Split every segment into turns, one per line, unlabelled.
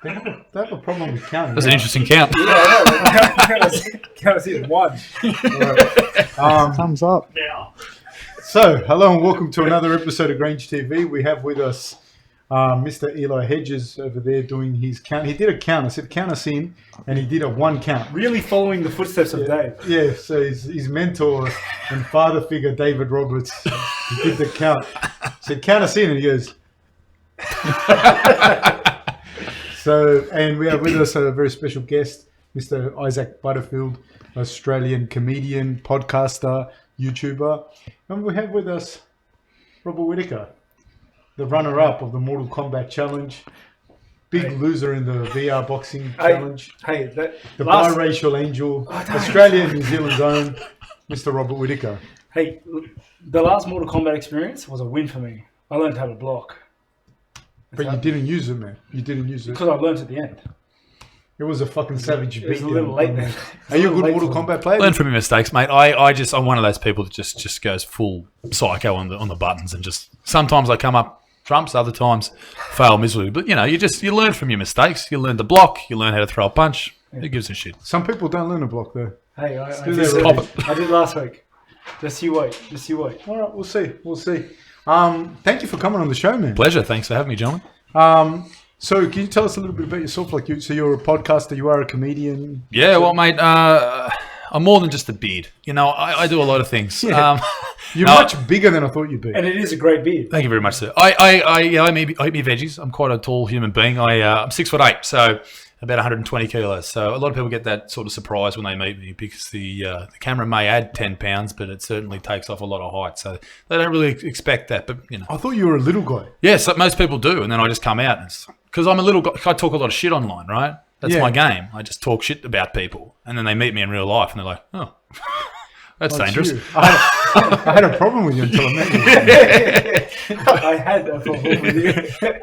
They have a problem with counting.
That's an interesting count.
Count us in one.
Thumbs up.
Now.
So, hello and welcome to another episode of Grange TV. We have with us Mr. Eli Hedges over there doing his count. He did a count. I said, count us in, and he did a one count.
Really following the footsteps of Dave.
Yeah, so his mentor and father figure, David Roberts, he did the count. Said, count us in, and he goes... So, and we have with us a very special guest, Mr. Isaac Butterfield, Australian comedian, podcaster, YouTuber. And we have with us Robert Whittaker, the runner-up of the Mortal Kombat Challenge, big loser in the VR boxing challenge, the biracial angel, Australia and New Zealand's own, Mr. Robert Whittaker.
Hey, the last Mortal Kombat experience was a win for me. I learned how to block.
But you didn't use it, man. You didn't use it.
Because I learned at the end.
It was a fucking savage beat.
It was a little late, man.
Are you a good Mortal Kombat player?
Learn from your mistakes, mate. I'm one of those people that just goes full psycho on the buttons and just sometimes I come up trumps, other times fail miserably. But you learn from your mistakes. You learn to block. You learn how to throw a punch. Who gives a shit?
Some people don't learn to block though.
Hey, I did last week. Just you wait.
All right, we'll see. Thank you for coming on the show, man.
Pleasure. Thanks for having me, gentlemen.
So can you tell us a little bit about yourself? So you're a podcaster, you are a comedian.
Yeah, well, mate, I'm more than just a beard. I do a lot of things.
Yeah. You're much bigger than I thought you'd be.
And it is a great beard.
Thank you very much, sir. I eat me veggies. I'm quite a tall human being. I'm 6'8", so about 120 kilos. So a lot of people get that sort of surprise when they meet me because the camera may add 10 pounds, but it certainly takes off a lot of height. So they don't really expect that. But
I thought you were a little guy.
Yeah, so most people do, and then I just come out because I'm a little guy. I talk a lot of shit online, right? That's my game. I just talk shit about people, and then they meet me in real life, and they're like, "Oh, that's dangerous."
I had a problem with you until I met you.
I had a problem with you.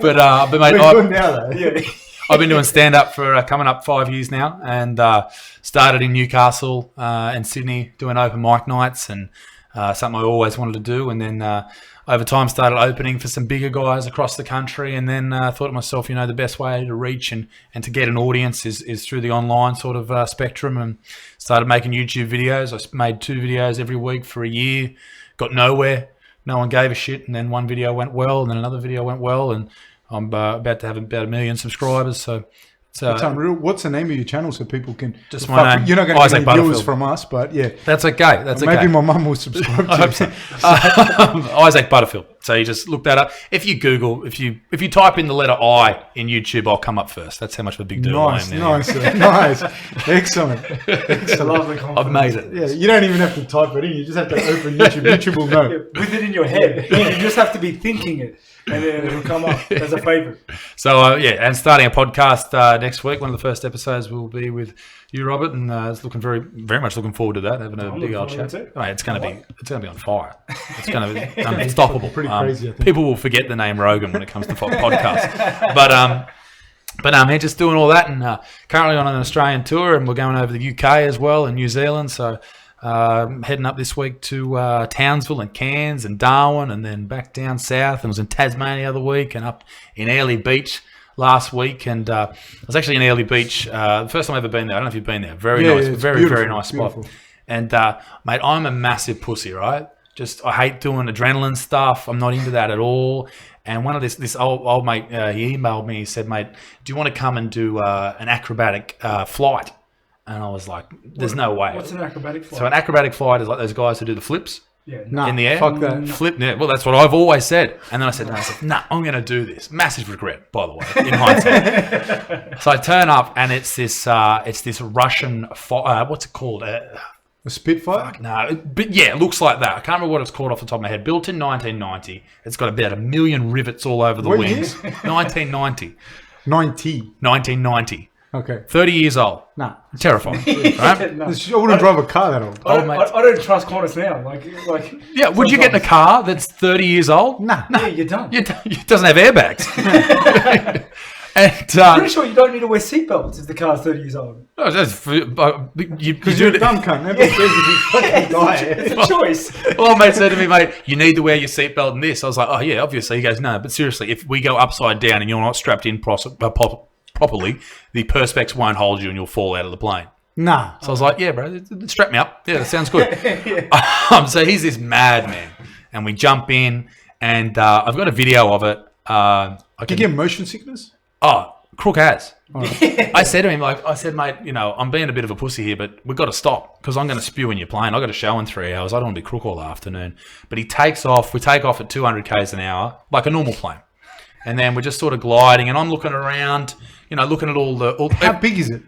But mate,
we're good now, though.
Yeah.
I've been doing stand-up for coming up 5 years now, and started in Newcastle and Sydney doing open mic nights, and something I always wanted to do. And then over time started opening for some bigger guys across the country, and then thought to myself, the best way to reach and to get an audience is through the online sort of spectrum, and started making YouTube videos. I made 2 videos every week for a year, got nowhere. No one gave a shit, and then one video went well, and then another video went well, and I'm about to have about 1 million subscribers. So it's
unreal. What's the name of your channel so people can...
Just my name.
You're not going to get any viewers from us, but yeah.
That's okay.
Maybe my mum will subscribe to
I hope so. Isaac Butterfield. So you just look that up. If you Google, if you type in the letter I in YouTube, I'll come up first. That's how much of a big deal I am now.
Nice. Excellent.
Lovely compliment.
I've made it.
Yeah, you don't even have to type it in. You just have to open YouTube. YouTube will know.
With it in your head. You just have to be thinking it. And then it'll come up as a favourite.
So, and starting a podcast next week. One of the first episodes will be with you, Robert, and it's looking very, very much looking forward to that. Having a big old chat. Mate, it's going to be on fire. It's going to be unstoppable.
Pretty crazy. I think.
People will forget the name Rogan when it comes to podcasts. But just doing all that, and currently on an Australian tour, and we're going over the UK as well and New Zealand. So. Heading up this week to Townsville and Cairns and Darwin, and then back down south, and was in Tasmania the other week, and up in Airlie Beach last week. And I was actually in Airlie Beach the first time I've ever been there. I don't know if you've been there. Very nice, very nice spot. Beautiful. And mate, I'm a massive pussy, right? I hate doing adrenaline stuff. I'm not into that at all. And one of this old mate, he emailed me. He said, "Mate, do you want to come and do an acrobatic flight?" And I was like, "There's no way."
What's an acrobatic flight?
So an acrobatic flight is like those guys who do the flips in the air.
Fuck that.
Flip. Yeah, well, that's what I've always said. And then I said, "No, I'm going to do this." Massive regret, by the way, in hindsight. So I turn up, and it's this Russian. What's it called?
A Spitfire?
No, but yeah, it looks like that. I can't remember what it's called off the top of my head. Built in 1990. It's got about 1 million rivets all over the wings. 1990. 1990.
Okay.
30 years old.
Nah.
Terrifying. Right?
No.
I wouldn't drive a car that old.
I don't trust Qantas now. Like.
Yeah, would you get in a car that's 30 years old?
Nah.
Yeah, you're done.
It doesn't have airbags. And,
I'm pretty sure you don't need to wear seatbelts if the car's 30 years old.
Because
you're a dumb cunt. Nobody cares if you fucking die.
It's a choice.
Well, mate said to me, "Mate, you need to wear your seatbelt in this." I was like, "Oh yeah, obviously." He goes, "No, but seriously, if we go upside down and you're not strapped in properly, the perspex won't hold you and you'll fall out of the plane.
Nah.
So I was like, yeah, bro, strap me up. Yeah, that sounds good. So he's this madman. And we jump in, and I've got a video of it.
Did you get motion sickness?
Oh, Crook has. I said to him, mate, you know, I'm being a bit of a pussy here, but we've got to stop because I'm going to spew in your plane. I've got a show in 3 hours. I don't want to be Crook all afternoon. But he takes off. We take off at 200 k's an hour, like a normal plane. And then we're just sort of gliding, and I'm looking around, you know, looking at all the...
How big is it?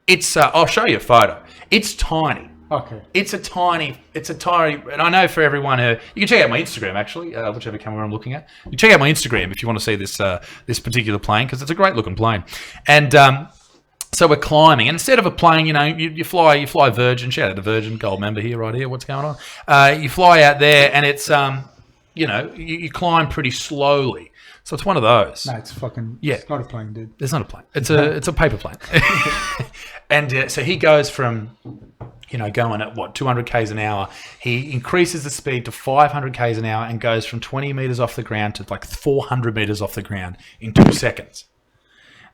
It's, I'll show you a photo. It's tiny.
Okay.
It's a tiny, and I know for everyone who, you can check out my Instagram actually, whichever camera I'm looking at. You can check out my Instagram if you want to see this particular plane, because it's a great looking plane. And so we're climbing, and instead of a plane, you know, you fly Virgin. Shout out to Virgin, gold member here, right here. What's going on? You fly out there, and it's you know, you climb pretty slowly. So it's one of those.
No, it's fucking...
Yeah.
It's not a plane, dude.
It's not a plane. It's a paper plane. And so he goes from, you know, going at, 200 k's an hour. He increases the speed to 500 k's an hour and goes from 20 meters off the ground to like 400 meters off the ground in 2 seconds.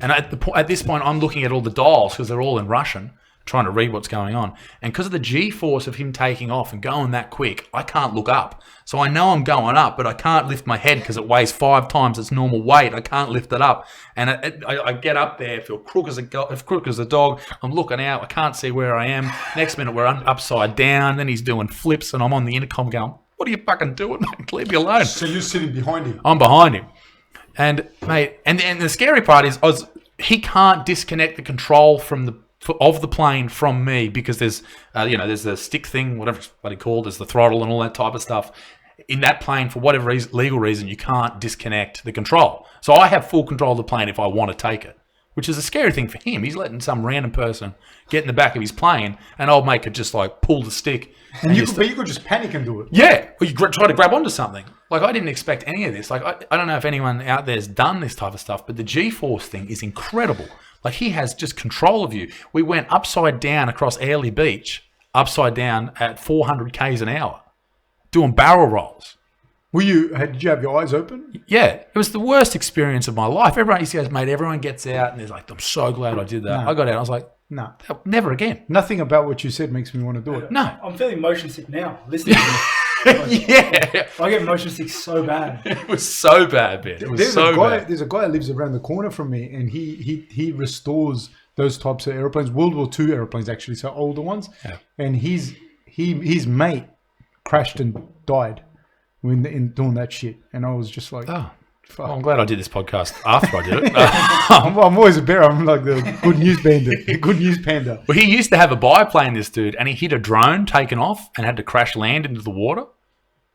And at this point, I'm looking at all the dials because they're all in Russian, trying to read what's going on. And because of the G-force of him taking off and going that quick, I can't look up. So I know I'm going up, but I can't lift my head because it weighs 5 times its normal weight. I can't lift it up. And I get up there, feel crook as a dog. I'm looking out. I can't see where I am. Next minute, we're upside down. Then he's doing flips, and I'm on the intercom going, what are you fucking doing, mate? Leave me alone.
So you're sitting behind him?
I'm behind him. And, mate, and the scary part is he can't disconnect the control of the plane from me because there's there's the stick thing, whatever it's bloody called, there's the throttle and all that type of stuff. In that plane, for whatever legal reason, you can't disconnect the control. So I have full control of the plane if I want to take it, which is a scary thing for him. He's letting some random person get in the back of his plane, and old mate could just like pull the stick.
But you could just panic and do it.
Yeah, or you try to grab onto something. Like, I didn't expect any of this. Like, I don't know if anyone out there's done this type of stuff, but the G-force thing is incredible. Like, he has just control of you. We went upside down across Airlie Beach, upside down at 400 k's an hour, doing barrel rolls.
Did you have your eyes open?
Yeah, it was the worst experience of my life. Everyone, he says, mate, everyone gets out and they're like, I'm so glad I did that.
No.
I got out and I was like,
No.
Never again.
Nothing about what you said makes me want to do it.
No.
I'm feeling motion sick now, listening to you.
Yeah.
I get motion sick so bad.
It was so bad, man. It was bad.
There's a guy that lives around the corner from me, and he restores those types of airplanes, World War II airplanes actually, so older ones. Yeah. And his mate crashed and died in doing that shit, and I was just like,
oh. Well, I'm glad I did this podcast after I did it.
I'm always a bear. I'm like the good news bandit, the good news panda.
Well, he used to have a biplane, this dude, and he hit a drone taking off and had to crash land into the water.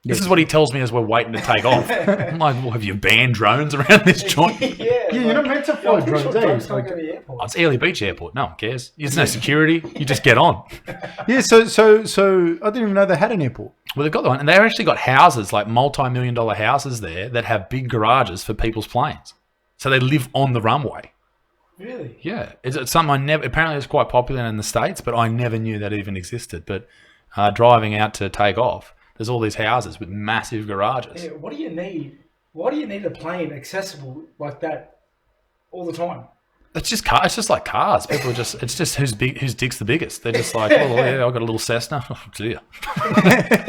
This is what he tells me as we're waiting to take off. I'm like, well, have you banned drones around this joint?
You're not meant to fly drones,
It's Airlie Beach Airport. No one cares. There's no security. You just get on.
Yeah, so I didn't even know they had an airport.
Well, they've got one, and they've actually got houses, like multi-million-dollar houses there that have big garages for people's planes. So they live on the runway.
Really?
Yeah. It's something I never... Apparently it's quite popular in the States, but I never knew that even existed. But driving out to take off, there's all these houses with massive garages.
Yeah, what do you need? Why do you need a plane accessible like that all the time?
It's just car. It's just like cars. People are just. It's just whose dick's the biggest. They're just like, oh yeah, I've got a little Cessna. Oh dear.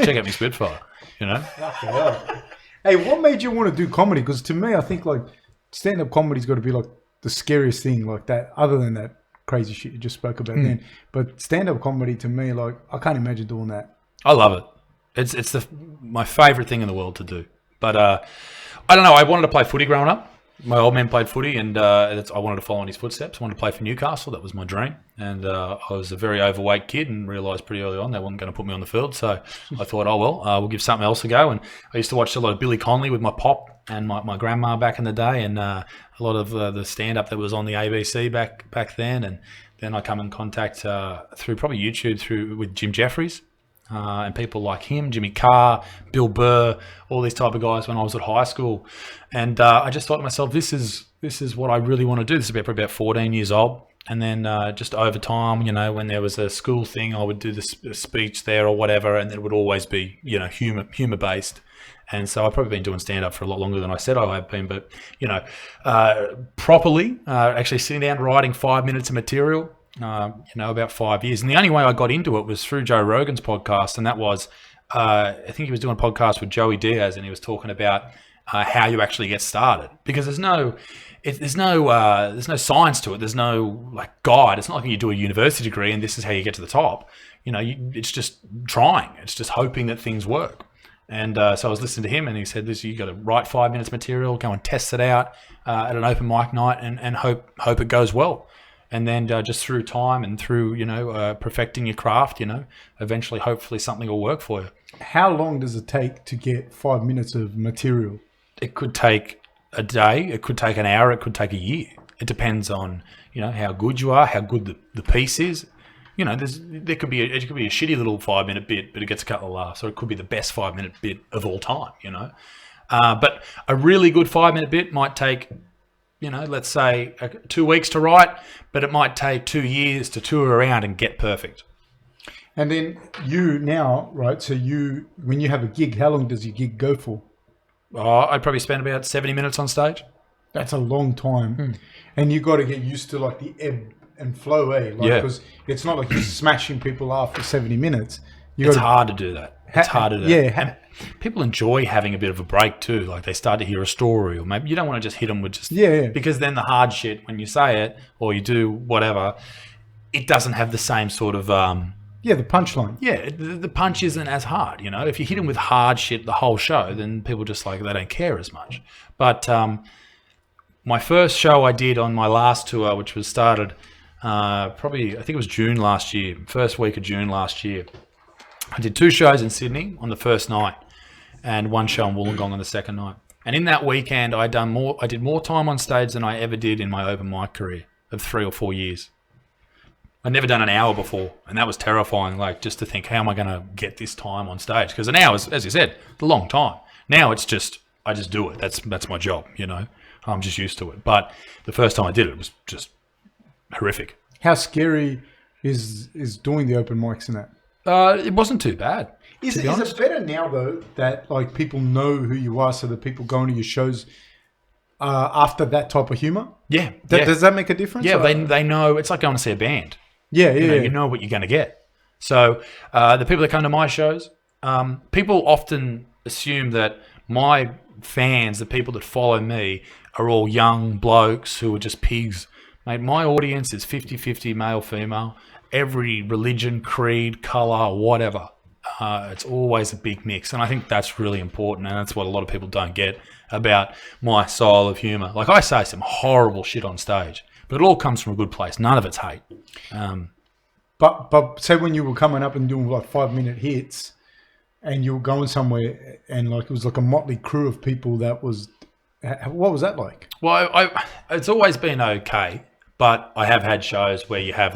Check out my Spitfire. You know.
Hey, what made you want to do comedy? Because to me, I think like stand-up comedy's got to be like the scariest thing like that. Other than that crazy shit you just spoke about then, but stand-up comedy to me, like I can't imagine doing that.
I love it. It's my favorite thing in the world to do. But I don't know. I wanted to play footy growing up. My old man played footy, and I wanted to follow in his footsteps. I wanted to play for Newcastle. That was my dream. And I was a very overweight kid and realised pretty early on they weren't going to put me on the field. So I thought, oh, well, we'll give something else a go. And I used to watch a lot of Billy Connolly with my pop and my grandma back in the day, and a lot of the stand-up that was on the ABC back then. And then I come in contact through probably YouTube with Jim Jeffries. And people like him, Jimmy Carr, Bill Burr, all these type of guys when I was at high school. And I just thought to myself, this is what I really want to do. This is probably about 14 years old. And then just over time, you know, when there was a school thing, I would do the speech there or whatever, and it would always be, you know, humor based. And so I've probably been doing stand-up for a lot longer than I said I have been. But, you know, properly, actually sitting down writing 5 minutes of material, you know, about 5 years. And the only way I got into it was through Joe Rogan's podcast. And that was, I think he was doing a podcast with Joey Diaz, and he was talking about how you actually get started. Because there's no science to it. There's no like guide. It's not like you do a university degree and this is how you get to the top. You know, it's just trying. It's just hoping that things work. And so I was listening to him, and he said, "Listen, you got to write 5 minutes material, go and test it out at an open mic night, and hope it goes well. And then just through time and through, you know, perfecting your craft, you know, eventually, hopefully, something will work for you."
How long does it take to get 5 minutes of material?
It could take a day, it could take an hour, it could take a year. It depends on, you know, how good you are, how good the piece is. You know, it could be a shitty little 5 minute bit, but it gets a couple of laughs, or it could be the best 5 minute bit of all time. You know, but a really good 5 minute bit might take, you know, let's say 2 weeks to write, but it might take 2 years to tour around and get perfect.
And then you now, right? So when you have a gig, how long does your gig go for?
I'd probably spend about 70 minutes on stage.
That's a long time. And you got to get used to like the ebb and flow, Like, because it's not like you're smashing people after 70 minutes.
It's hard to do that. It's hard to do that.
Yeah.
And people enjoy having a bit of a break too. Like they start to hear a story, or maybe you don't want to just hit them with just...
Yeah.
Because then the hard shit, when you say it or you do whatever, it doesn't have the same sort of...
the punchline.
Yeah, the punch isn't as hard, you know. If you hit them with hard shit the whole show, then people just like, they don't care as much. But my first show I did on my last tour, which was started probably, I think it was June last year, first week of June last year. I did 2 shows in Sydney on the first night and 1 show in Wollongong on the second night. And in that weekend, I did more time on stage than I ever did in my open mic career of 3 or 4 years. I'd never done an hour before, and that was terrifying, like just to think, how am I going to get this time on stage? Because an hour is, as you said, a long time. Now it's just, I just do it. That's my job, you know. I'm just used to it. But the first time I did it was just horrific.
How scary is doing the open mics and that?
It wasn't too bad.
Is it better now, though, that like people know who you are, so that people go into your shows after that type of humor?
Yeah.
Does that make a difference?
Yeah, they know. It's like going to see a band.
Yeah.
You know what you're going to get. So the people that come to my shows, people often assume that my fans, the people that follow me, are all young blokes who are just pigs. Mate, my audience is 50-50 male, female, every religion, creed, colour, whatever. It's always a big mix. And I think that's really important. And that's what a lot of people don't get about my style of humour. Like I say some horrible shit on stage, but it all comes from a good place. None of it's hate.
But say when you were coming up and doing like 5 minute hits and you were going somewhere and like it was like a motley crew of people, what was that like?
Well, it's always been okay, but I have had shows where you have